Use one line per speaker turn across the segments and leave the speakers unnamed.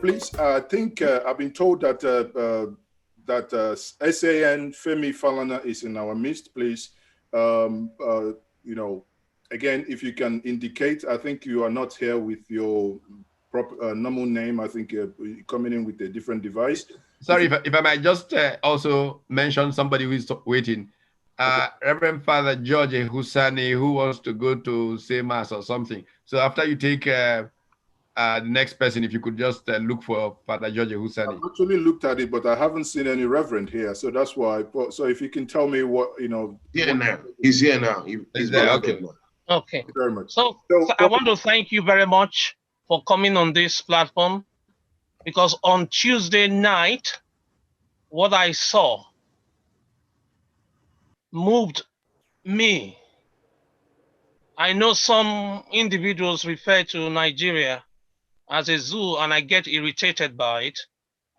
Please, I think I've been told that SAN Femi Falana is in our midst. Please, you know, again, if you can indicate, I think you are not here with your proper normal name. I think you're coming in with a different device.
Sorry, if I might just also mention somebody who is waiting.
Okay.
Reverend Father George Ehusani, who wants to go to say mass or something. So after you take the next person, if you could just look for Father George Ehusani.
I've actually looked at it, but I haven't seen any reverend here. So that's why. So if you can tell me what, you know.
Yeah, now. He's here now. He's
there. Okay.
Okay.
Thank you very much.
So I want to thank you very much for coming on this platform, because on Tuesday night, what I saw moved me. I know some individuals refer to Nigeria as a zoo, and I get irritated by it.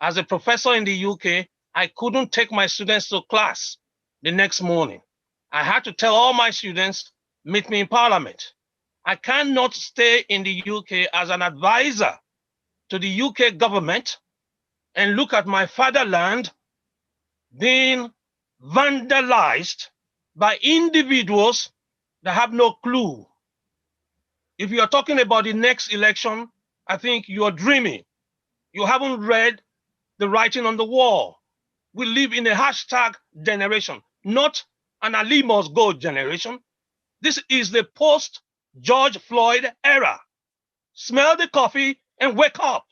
As a professor in the UK, I couldn't take my students to class the next morning. I had to tell all my students, meet me in Parliament. I cannot stay in the UK as an advisor to the UK government and look at my fatherland being vandalized by individuals that have no clue. If you are talking about the next election, I think you are dreaming. You haven't read the writing on the wall. We live in a hashtag generation, not an Ali must go generation. This is the post-George Floyd era. Smell the coffee and wake up.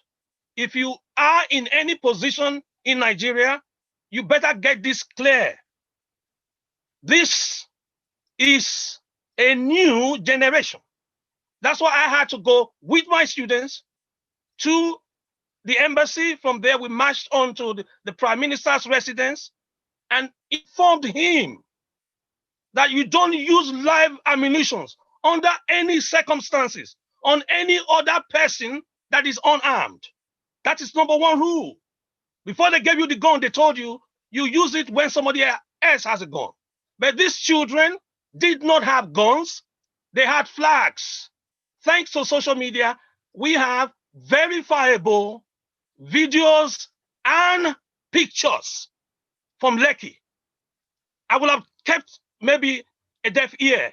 If you are in any position in Nigeria, you better get this clear. This is a new generation. That's why I had to go with my students to the embassy. From there, we marched on to the Prime Minister's residence and informed him that you don't use live ammunition under any circumstances on any other person that is unarmed. That is number one rule. Before they gave you the gun, they told you, you use it when somebody else has a gun. But these children did not have guns. They had flags. Thanks to social media, we have verifiable videos and pictures from Lekki. I would have kept maybe a deaf ear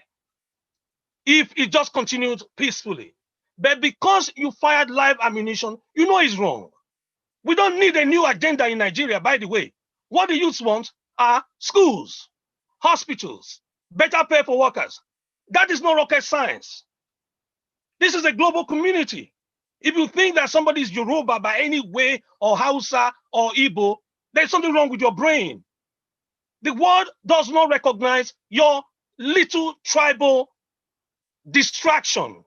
if it just continued peacefully. But because you fired live ammunition, you know it's wrong. We don't need a new agenda in Nigeria, by the way. What the youths want are schools, hospitals, better pay for workers. That is not rocket science. This is a global community. If you think that somebody is Yoruba by any way, or Hausa or Igbo, there's something wrong with your brain. The world does not recognize your little tribal distraction.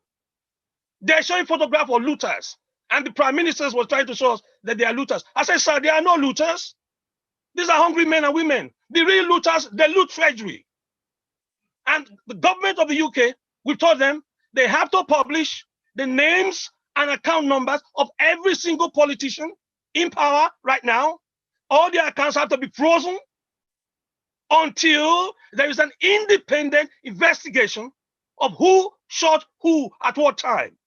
They're showing photographs of looters, and the prime ministers was trying to show us that they are looters. I said, sir, there are no looters. These are hungry men and women. The real looters, they loot treasury. And the government of the UK, we told them they have to publish the names and account numbers of every single politician in power right now. All their accounts have to be frozen until there is an independent investigation of who shot who at what time.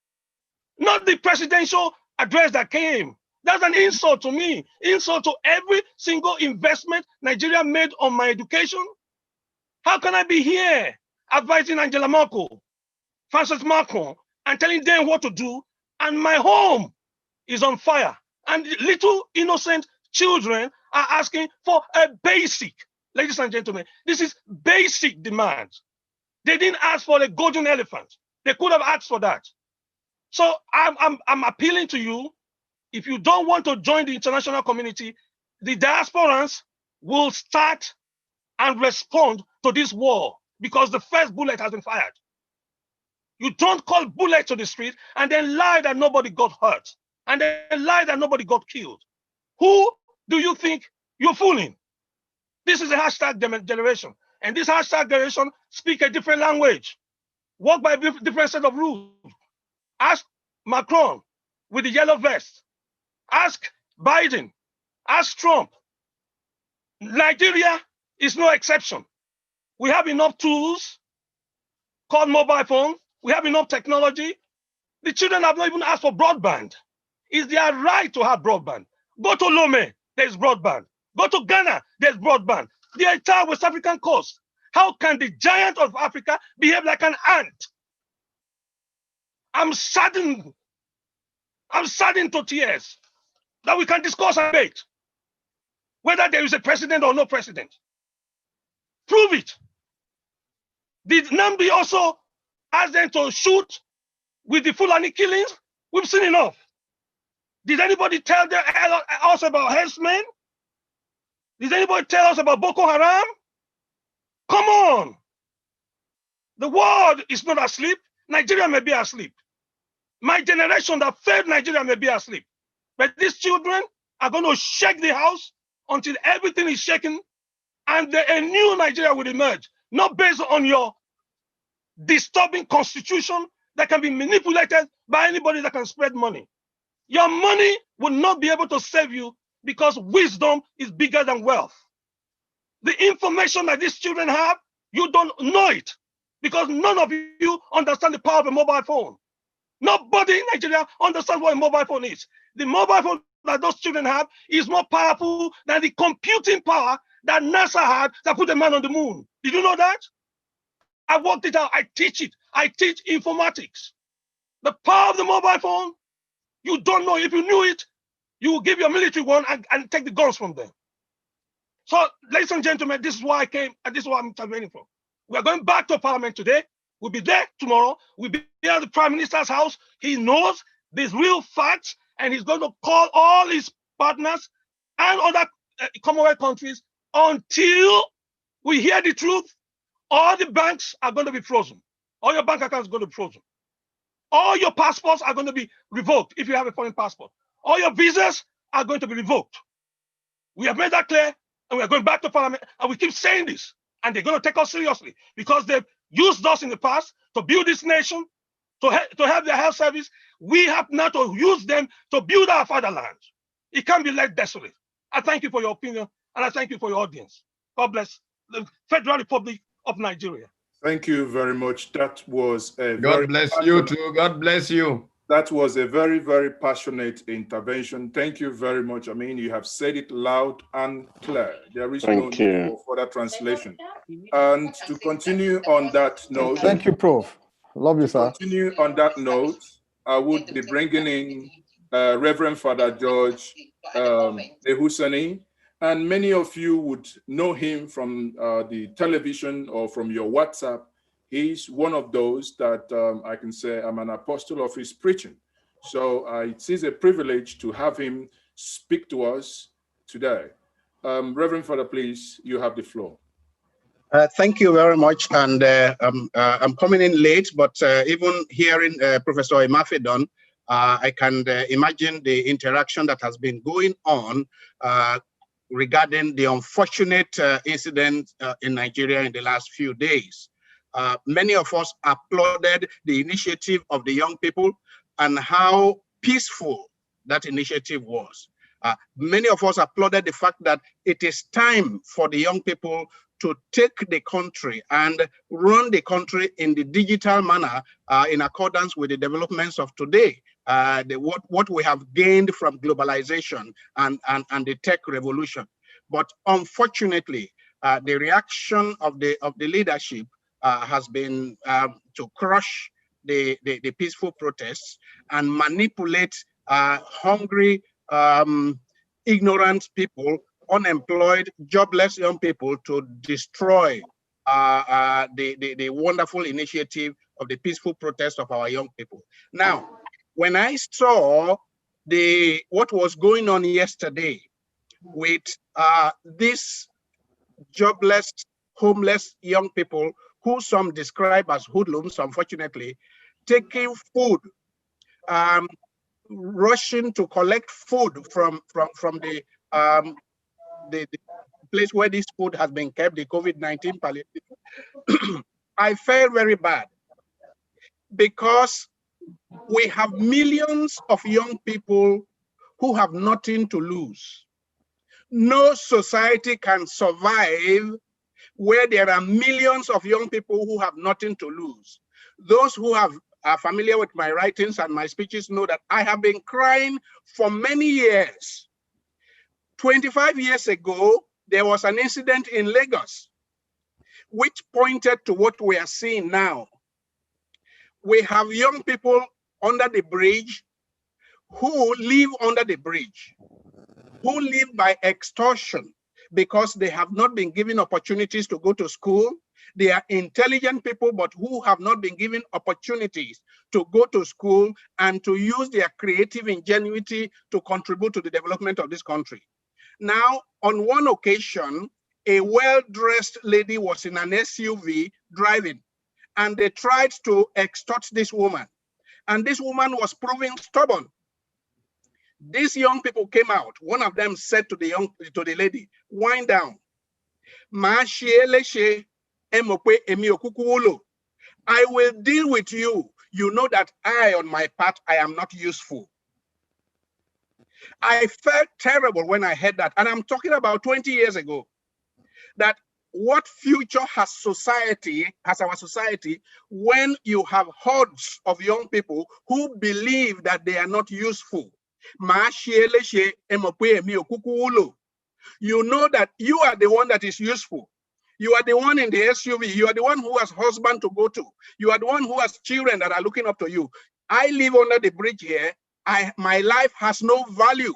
Not the presidential address that came. That's an insult to me, insult to every single investment Nigeria made on my education. How can I be here advising Angela Merkel, Francis Macron, and telling them what to do, and my home is on fire, and little innocent children are asking for a basic, ladies and gentlemen, this is basic demand. They didn't ask for a golden elephant. They could have asked for that. So I'm appealing to you. If you don't want to join the international community, the diasporans will start and respond to this war, because the first bullet has been fired. You don't call bullets to the street and then lie that nobody got hurt, and then lie that nobody got killed. Who do you think you're fooling? This is a hashtag generation, and this hashtag generation speak a different language, work by a different set of rules. Ask Macron with the yellow vest. Ask Biden. Ask Trump. Nigeria is no exception. We have enough tools called mobile phones. We have enough technology. The children have not even asked for broadband. It's their right to have broadband. Go to Lome, there's broadband. Go to Ghana, there's broadband. The entire West African coast. How can the giant of Africa behave like an ant? I'm saddened to tears that we can discuss and debate whether there is a president or no president. Prove it. Did Nambi also ask them to shoot with the Fulani killings? We've seen enough. Did anybody tell us about herdsmen? Did anybody tell us about Boko Haram? Come on. The world is not asleep. Nigeria may be asleep. My generation that failed Nigeria may be asleep. But these children are going to shake the house until everything is shaken and a new Nigeria will emerge, not based on your disturbing constitution that can be manipulated by anybody that can spread money. Your money will not be able to save you because wisdom is bigger than wealth. The information that these children have, you don't know it because none of you understand the power of a mobile phone. Nobody in Nigeria understands what a mobile phone is. The mobile phone that those children have is more powerful than the computing power that NASA had that put a man on the moon. Did you know that? I worked it out. I teach it. I teach informatics. The power of the mobile phone, you don't know. If you knew it, you will give your military one and take the guns from them. So, ladies and gentlemen, this is why I came, and this is why I'm intervening from. We're going back to Parliament today. We'll be there tomorrow. We'll be at the Prime Minister's house. He knows these real facts, and he's going to call all his partners and other Commonwealth countries until we hear the truth. All the banks are going to be frozen. All your bank accounts are going to be frozen. All your passports are going to be revoked if you have a foreign passport. All your visas are going to be revoked. We have made that clear, and we're going back to Parliament, and we keep saying this, and they're going to take us seriously because they've used us in the past to build this nation, to have their health service. We have now to use them to build our fatherland. It can't be left desolate. I thank you for your opinion, and I thank you for your audience. God bless the Federal Republic of Nigeria.
Thank you very much. That was a
God bless you too. God bless you.
That was a very, very passionate intervention. Thank you very much. I mean, you have said it loud and clear. There is no need for further translation. And to continue on that note.
Thank you, Prof. Love you, sir.
Continue on that note, I would be bringing in Reverend Father George Ehusani, and many of you would know him from the television or from your WhatsApp. He's one of those that I can say I'm an apostle of his preaching. So it is a privilege to have him speak to us today. Reverend Father, please, you have the floor.
Thank you very much. And I'm coming in late, but even hearing Professor Imafidon, I can imagine the interaction that has been going on regarding the unfortunate incident in Nigeria in the last few days. Many of us applauded the initiative of the young people and how peaceful that initiative was. Many of us applauded the fact that it is time for the young people to take the country and run the country in the digital manner in accordance with the developments of today, what we have gained from globalization and the tech revolution. But unfortunately, the reaction of the leadership has been to crush the peaceful protests and manipulate hungry, ignorant people, unemployed, jobless young people to destroy the wonderful initiative of the peaceful protest of our young people. Now, when I saw what was going on yesterday with these jobless, homeless young people, who some describe as hoodlums, unfortunately, taking food, rushing to collect food from the place where this food has been kept, the COVID-19 palliative. I felt very bad because we have millions of young people who have nothing to lose. No society can survive where there are millions of young people who have nothing to lose. Those who have are familiar with my writings and my speeches know that I have been crying for many years. 25 years ago, there was an incident in Lagos which pointed to what we are seeing now. We have young people under the bridge who live under the bridge, who live by extortion because they have not been given opportunities to go to school. They are intelligent people, but who have not been given opportunities to go to school and to use their creative ingenuity to contribute to the development of this country. Now, on one occasion, a well-dressed lady was in an SUV driving, and they tried to extort this woman. And this woman was proving stubborn. These young people came out. One of them said to the lady, "Wind down. I will deal with you. You know that I, on my part, I am not useful." I felt terrible when I heard that. And I'm talking about 20 years ago. That what future has our society, when you have hordes of young people who believe that they are not useful? You know that you are the one that is useful. You are the one in the SUV. You are the one who has husband to go to. You are the one who has children that are looking up to you. I live under the bridge here. My life has no value.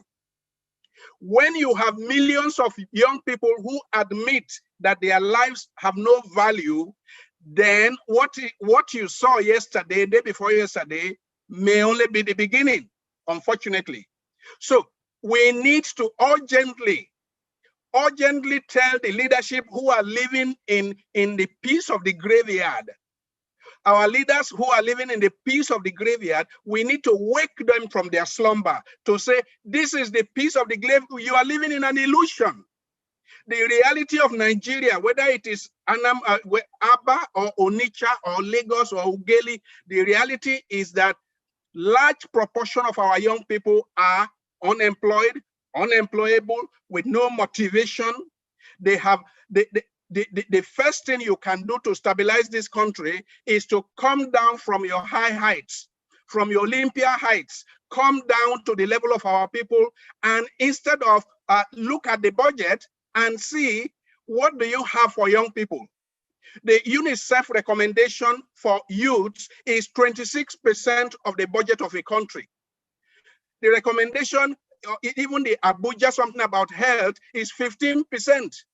When you have millions of young people who admit that their lives have no value, then what you saw yesterday, day before yesterday, may only be the beginning, unfortunately. So we need to urgently tell the leadership who are living in the peace of the graveyard, our leaders who are living in the peace of the graveyard, we need to wake them from their slumber to say, this is the peace of the grave. You are living in an illusion. The reality of Nigeria, whether it is Aba or Onitsha or Lagos or Ughelli, the reality is that large proportion of our young people are unemployed, unemployable, with no motivation. They have the first thing you can do to stabilize this country is to come down from your high heights, from your Olympia heights, come down to the level of our people, and instead of look at the budget and see what do you have for young people. The UNICEF recommendation for youths is 26% of the budget of a country. The recommendation, even the Abuja something about health, is 15%.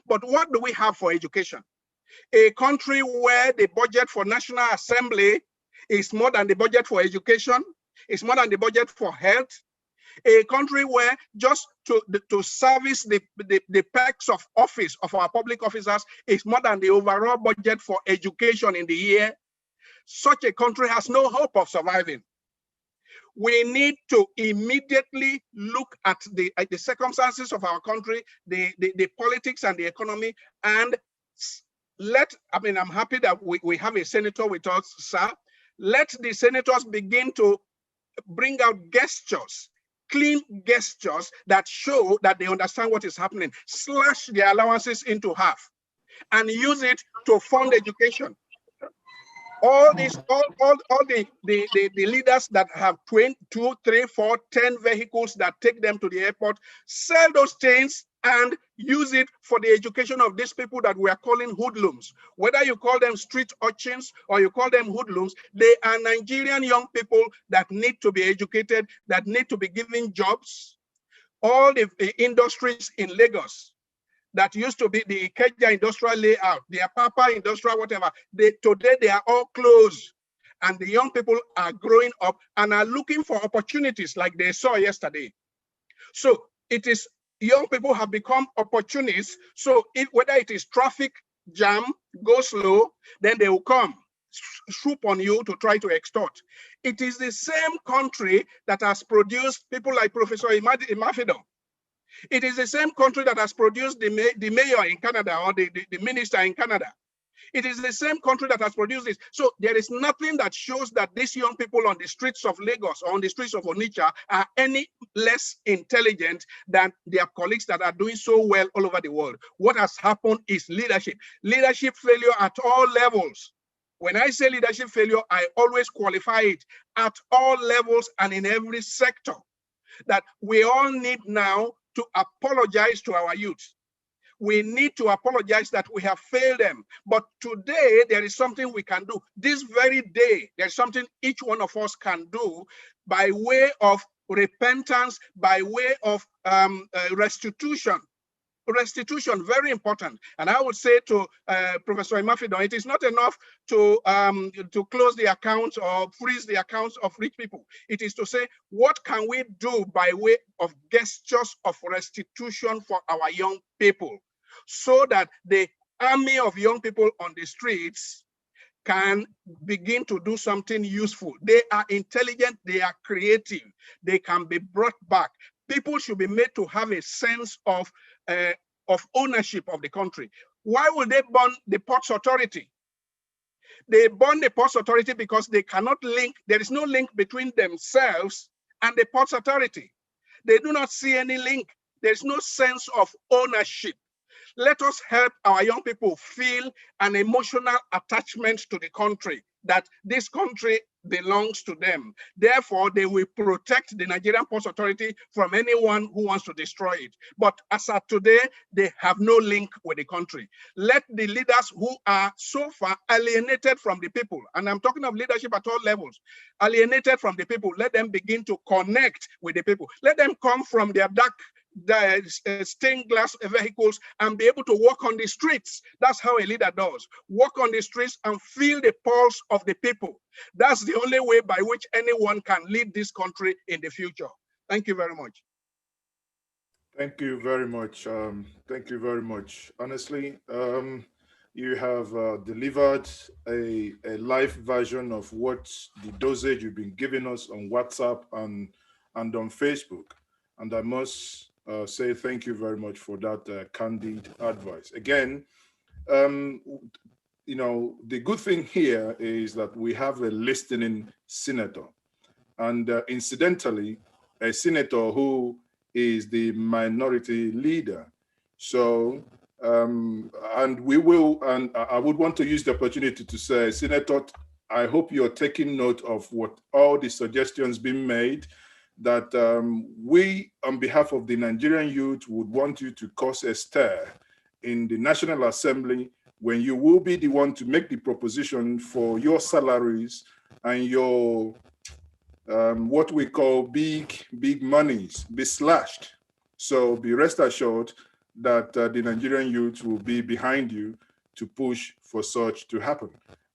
But what do we have for education? A country where the budget for National Assembly is more than the budget for education, is more than the budget for health. A country where just to service the perks of office of our public officers is more than the overall budget for education in the year. Such a country has no hope of surviving. We need to immediately look at the circumstances of our country, the politics and the economy, and I'm happy that we have a senator with us, sir. Let the senators begin to bring out gestures, clean gestures that show that they understand what is happening. Slash the allowances into half and use it to fund education. All the leaders that have 2, 3, 4, 10 vehicles that take them to the airport, sell those things and use it for the education of these people that we are calling hoodlums. Whether you call them street urchins or you call them hoodlums, they are Nigerian young people that need to be educated, that need to be given jobs. All the industries in Lagos that used to be the Ikeja industrial layout, the Apapa industrial whatever, today they are all closed. And the young people are growing up and are looking for opportunities like they saw yesterday. So it is, young people have become opportunists. So whether it is traffic jam, go slow, then they will come, swoop on you to try to extort. It is the same country that has produced people like Professor Imafidon. It is the same country that has produced the mayor in Canada or the minister in Canada. It is the same country that has produced this. So there is nothing that shows that these young people on the streets of Lagos or on the streets of Onitsha are any less intelligent than their colleagues that are doing so well all over the world. What has happened is leadership failure at all levels. When I say leadership failure, I always qualify it at all levels and in every sector. That we all need now to apologize to our youth. We need to apologize that we have failed them. But today, there is something we can do. This very day, there's something each one of us can do by way of repentance, by way of restitution. Restitution, very important. And I would say to Professor Imafidon, it is not enough to close the accounts or freeze the accounts of rich people. It is to say, what can we do by way of gestures of restitution for our young people, so that the army of young people on the streets can begin to do something useful. They are intelligent, they are creative, they can be brought back. People should be made to have a sense of ownership of the country. Why would they burn the Ports Authority? They burn the Ports Authority because they cannot link, there is no link between themselves and the Ports Authority. They do not see any link. There's no sense of ownership. Let us help our young people feel an emotional attachment to the country, that this country belongs to them. Therefore, they will protect the Nigerian Ports Authority from anyone who wants to destroy it. But as of today, they have no link with the country. Let the leaders who are so far alienated from the people, and I'm talking of leadership at all levels, alienated from the people, let them begin to connect with the people. Let them come from their dark stained glass vehicles and be able to walk on the streets. That's how a leader does. Walk on the streets and feel the pulse of the people. That's the only way by which anyone can lead this country in the future. Thank you very much.
Thank you very much. Thank you very much. Honestly, you have delivered a live version of what the dosage you've been giving us on WhatsApp and on Facebook. And I must say thank you very much for that candid advice. Again, you know, the good thing here is that we have a listening senator. And incidentally, a senator who is the minority leader. So, and we will, and I would want to use the opportunity to say, Senator, I hope you're taking note of what all the suggestions being made, that we, on behalf of the Nigerian youth, would want you to cause a stir in the National Assembly when you will be the one to make the proposition for your salaries and your what we call big monies be slashed. So be rest assured that the Nigerian youth will be behind you to push for such to happen.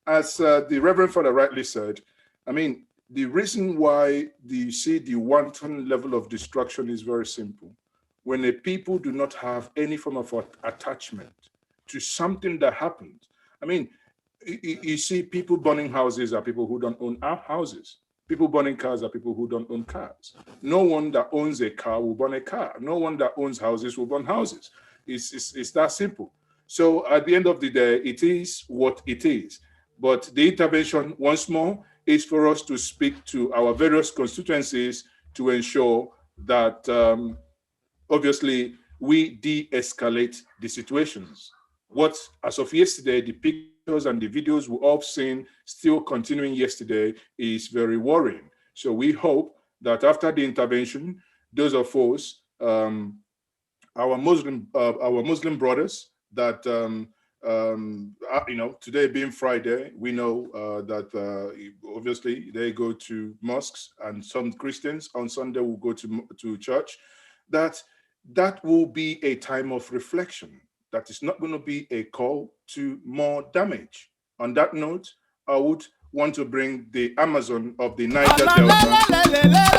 As the Reverend Father rightly said, I mean, the reason why you see the wanton level of destruction is very simple. When the people do not have any form of attachment to something that happened. I mean, you see people burning houses are people who don't own houses. People burning cars are people who don't own cars. No one that owns a car will burn a car. No one that owns houses will burn houses. It's that simple. So at the end of the day, it is what it is. But the intervention, once more, is for us to speak to our various constituencies to ensure that obviously we de-escalate the situations. What, as of yesterday, the pictures and the videos we all seen still continuing yesterday is very worrying. So we hope that after the intervention, those of us, our Muslim brothers that you know, today being Friday, we know that obviously they go to mosques, and some Christians on Sunday will go to church, that will be a time of reflection. That is not going to be a call to more damage. On that note, I would want to bring the Amazon of the Niger Delta.